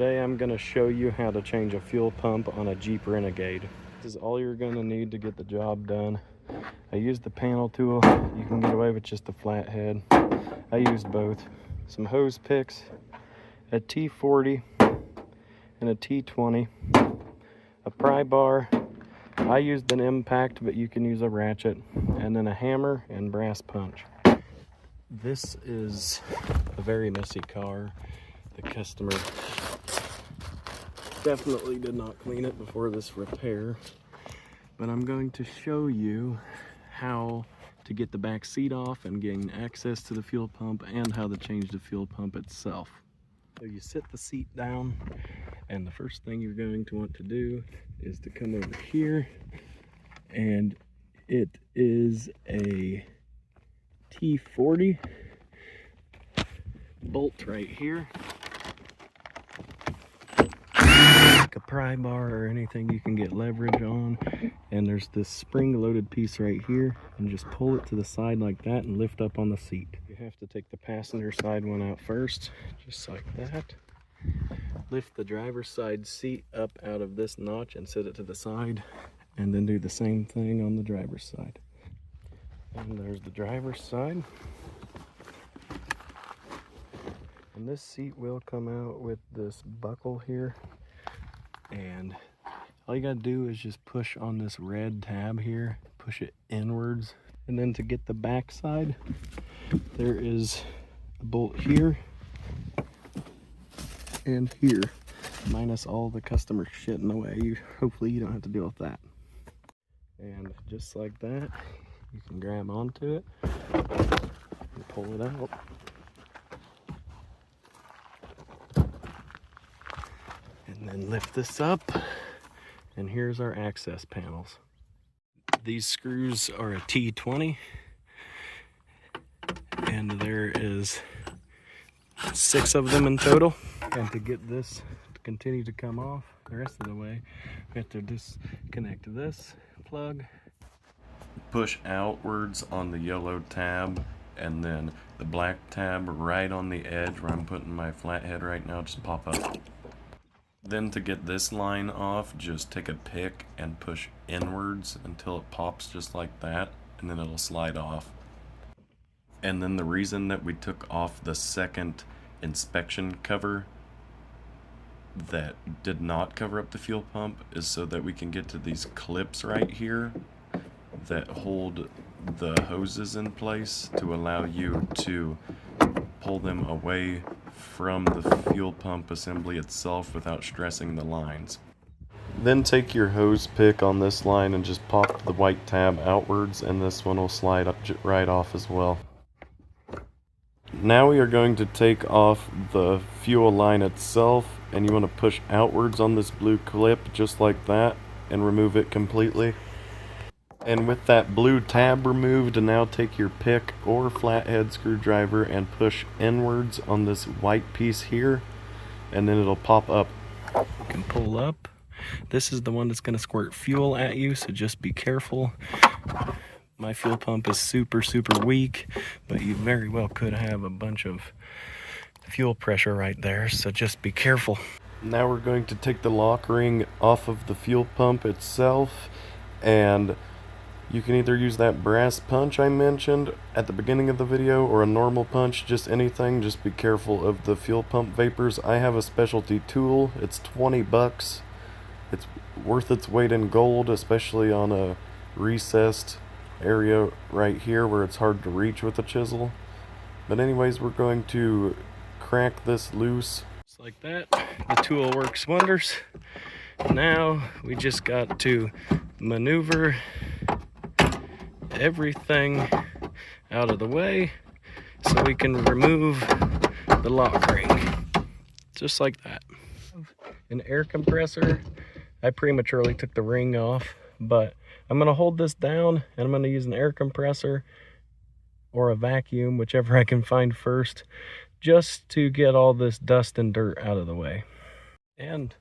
Today I'm going to show you how to change a fuel pump on a Jeep Renegade. This is all you're going to need to get the job done. I used the panel tool. You can get away with just a flathead. I used both. Some hose picks, a T40 and a T20, a pry bar. I used an impact, but you can use a ratchet, and then a hammer and brass punch. This is a very messy car. The customer definitely did not clean it before this repair, but I'm going to show you how to get the back seat off and gain access to the fuel pump, and how to change the fuel pump itself. So you sit the seat down, and the first thing you're going to want to do is to come over here, and it is a T40 bolt right here. Like a pry bar or anything you can get leverage on, and there's this spring loaded piece right here, and just pull it to the side like that and lift up on the seat. You have to take the passenger side one out first, just like that. Lift the driver's side seat up out of this notch and set it to the side, and then do the same thing on the driver's side. And there's the driver's side. And this seat will come out with this buckle here, and all you gotta do is just push on this red tab here, push it inwards, and then to get the back side, there is a bolt here and here, minus all the customer shit in the way. Hopefully you don't have to deal with that. And just like that, you can grab onto it and pull it out. And then lift this up, and here's our access panels. These screws are a T20, and there is 6 of them in total. And to get this to continue to come off the rest of the way, we have to disconnect this plug. Push outwards on the yellow tab, and then the black tab right on the edge where I'm putting my flathead right now, just pop up. Then to get this line off, just take a pick and push inwards until it pops just like that, and then it'll slide off. And then the reason that we took off the second inspection cover that did not cover up the fuel pump is so that we can get to these clips right here that hold the hoses in place to allow you to pull them away from the fuel pump assembly itself without stressing the lines. Then take your hose pick on this line and just pop the white tab outwards, and this one will slide up right off as well. Now we are going to take off the fuel line itself, and you want to push outwards on this blue clip just like that and remove it completely. And with that blue tab removed, now take your pick or flathead screwdriver and push inwards on this white piece here, and then it'll pop up. You can pull up. This is the one that's going to squirt fuel at you, so just be careful. My fuel pump is super weak, but you very well could have a bunch of fuel pressure right there, so just be careful. Now we're going to take the lock ring off of the fuel pump itself, and you can either use that brass punch I mentioned at the beginning of the video, or a normal punch, just anything. Just be careful of the fuel pump vapors. I have a specialty tool. It's 20 bucks. It's worth its weight in gold, especially on a recessed area right here where it's hard to reach with a chisel. But anyways, we're going to crack this loose. Just like that. The tool works wonders. Now we just got to maneuver everything out of the way so we can remove the lock ring, just like that. An air compressor. I prematurely took the ring off, but I'm going to hold this down, and I'm going to use an air compressor or a vacuum, whichever I can find first, just to get all this dust and dirt out of the way. And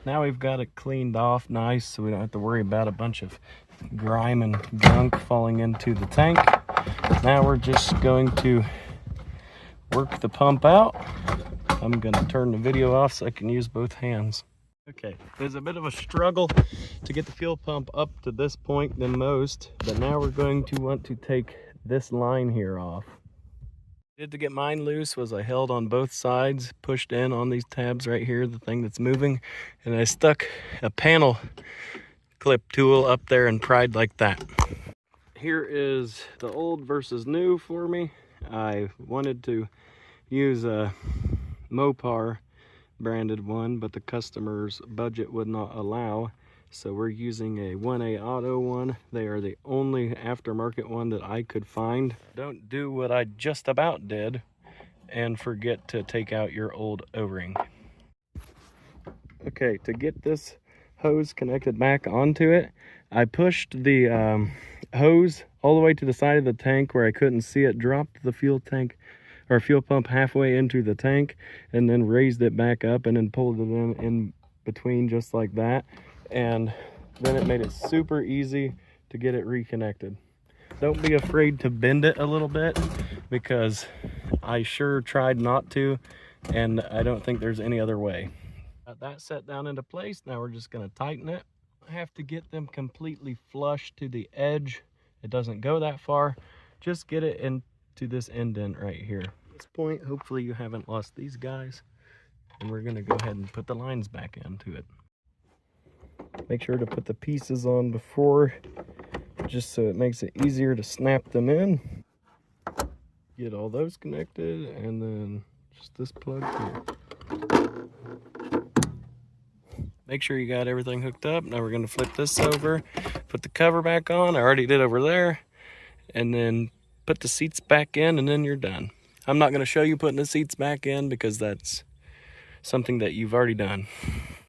now we've got it cleaned off nice, so we don't have to worry about a bunch of grime and gunk falling into the tank. Now we're just going to work the pump out I'm gonna turn the video off so I can use both hands. Okay, there's a bit of a struggle to get the fuel pump up to this point than most, but now we're going to want to take this line here off. What I did to get mine loose was I held on both sides, pushed in on these tabs right here, the thing that's moving, and I stuck a panel clip tool up there and pried like that. Here is the old versus new for me. I wanted to use a Mopar branded one, but the customer's budget would not allow, so we're using a 1A Auto one. They are the only aftermarket one that I could find. Don't do what I just about did and forget to take out your old O-ring. Okay, to get this hose connected back onto it, I pushed the hose all the way to the side of the tank where I couldn't see it, dropped the fuel tank or fuel pump halfway into the tank, and then raised it back up and then pulled it in between just like that. And then it made it super easy to get it reconnected. Don't be afraid to bend it a little bit, because I sure tried not to, and I don't think there's any other way. Got that set down into place. Now we're just going to tighten it. I have to get them completely flush to the edge. It doesn't go that far. Just get it into this indent right here. At this point, hopefully you haven't lost these guys, and we're going to go ahead and put the lines back into it. Make sure to put the pieces on before, just so it makes it easier to snap them in. Get all those connected, and then just this plug here. Make sure you got everything hooked up. Now we're going to flip this over, put the cover back on. I already did over there. And then put the seats back in, and then you're done. I'm not going to show you putting the seats back in because that's something that you've already done.